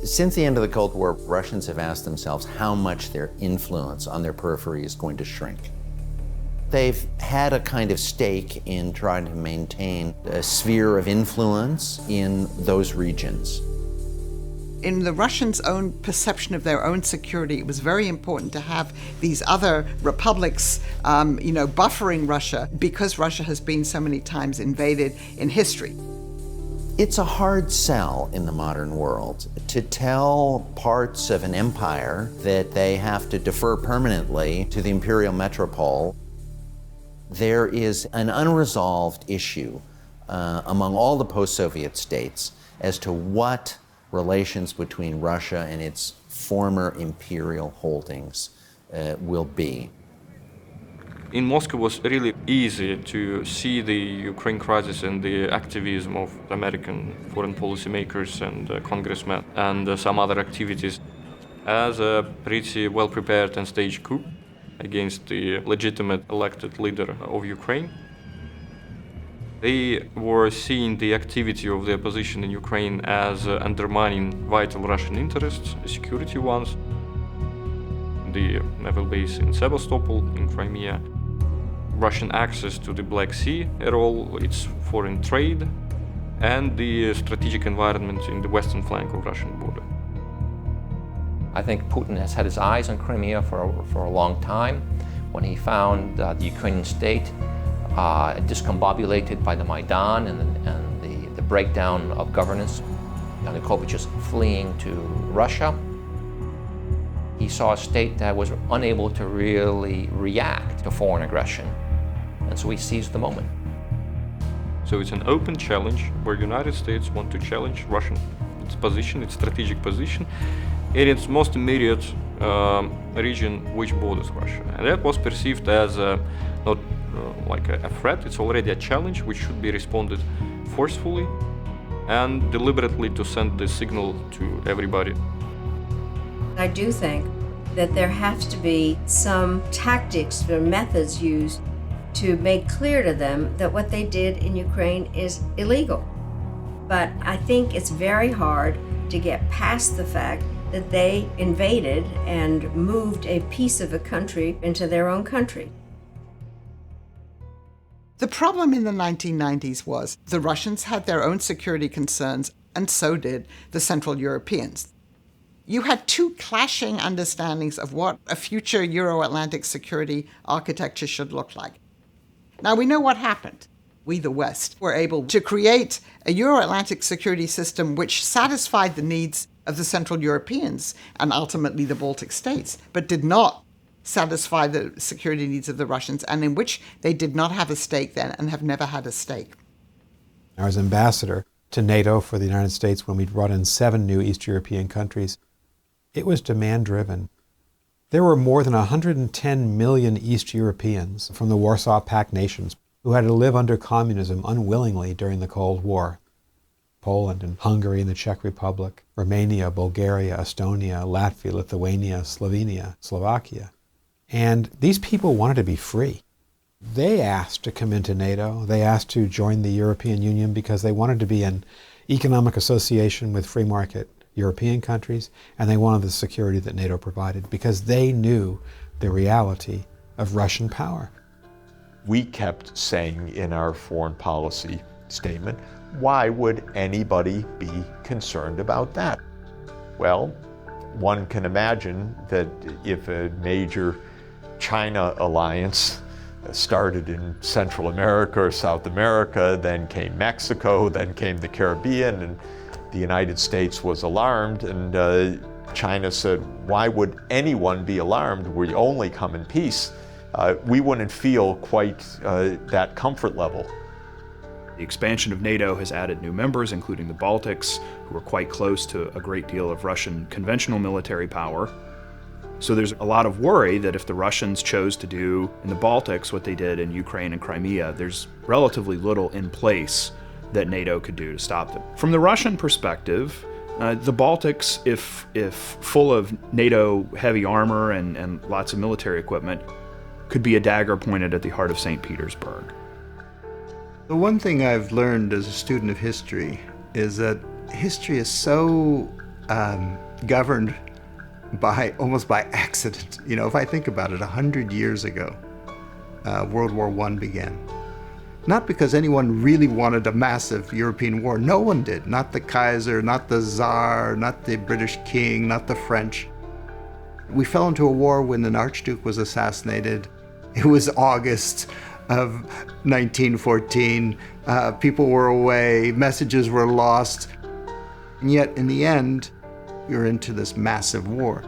Since the end of the Cold War, Russians have asked themselves how much their influence on their periphery is going to shrink. They've had a kind of stake in trying to maintain a sphere of influence in those regions. In the Russians' own perception of their own security, it was very important to have these other republics, buffering Russia, because Russia has been so many times invaded in history. It's a hard sell in the modern world to tell parts of an empire that they have to defer permanently to the imperial metropole. There is an unresolved issue among all the post-Soviet states as to what relations between Russia and its former imperial holdings will be. In Moscow, it was really easy to see the Ukraine crisis and the activism of American foreign policy makers and congressmen and some other activities as a pretty well-prepared and staged coup against the legitimate elected leader of Ukraine. They were seeing the activity of the opposition in Ukraine as undermining vital Russian interests, security ones. The naval base in Sevastopol, in Crimea, Russian access to the Black Sea at all, its foreign trade, and the strategic environment in the western flank of Russian border. I think Putin has had his eyes on Crimea for a long time. When he found the Ukrainian state discombobulated by the Maidan and the breakdown of governance, Yanukovych is fleeing to Russia. He saw a state that was unable to really react to foreign aggression, and so he seized the moment. So it's an open challenge where the United States want to challenge Russian, its position, its strategic position, in its most immediate region which borders Russia. And that was perceived as not like a threat, it's already a challenge which should be responded forcefully and deliberately to send the signal to everybody. I do think that there has to be some tactics or methods used to make clear to them that what they did in Ukraine is illegal. But I think it's very hard to get past the fact that they invaded and moved a piece of a country into their own country. The problem in the 1990s was the Russians had their own security concerns, and so did the Central Europeans. You had two clashing understandings of what a future Euro-Atlantic security architecture should look like. Now, we know what happened. We, the West, were able to create a Euro-Atlantic security system which satisfied the needs of the Central Europeans and ultimately the Baltic states, but did not satisfy the security needs of the Russians, and in which they did not have a stake then and have never had a stake. I was ambassador to NATO for the United States when we brought in 7 new East European countries. It was demand-driven. There were more than 110 million East Europeans from the Warsaw Pact nations who had to live under communism unwillingly during the Cold War. Poland and Hungary and the Czech Republic, Romania, Bulgaria, Estonia, Latvia, Lithuania, Slovenia, Slovakia. And these people wanted to be free. They asked to come into NATO. They asked to join the European Union because they wanted to be in economic association with free market European countries, and they wanted the security that NATO provided because they knew the reality of Russian power. We kept saying in our foreign policy statement, why would anybody be concerned about that? Well, one can imagine that if a major China alliance started in Central America or South America, then came Mexico, then came the Caribbean, and the United States was alarmed, and China said, why would anyone be alarmed? We only come in peace. We wouldn't feel quite that comfort level. The expansion of NATO has added new members, including the Baltics, who are quite close to a great deal of Russian conventional military power. So there's a lot of worry that if the Russians chose to do in the Baltics what they did in Ukraine and Crimea, there's relatively little in place that NATO could do to stop them. From the Russian perspective, the Baltics, if full of NATO heavy armor and lots of military equipment, could be a dagger pointed at the heart of St. Petersburg. The one thing I've learned as a student of history is that history is so governed almost by accident. You know, if I think about it, 100 years ago, World War I began. Not because anyone really wanted a massive European war. No one did. Not the Kaiser, not the Tsar, not the British king, not the French. We fell into a war when an archduke was assassinated. It was August of 1914. People were away, messages were lost. And yet, in the end, we were into this massive war.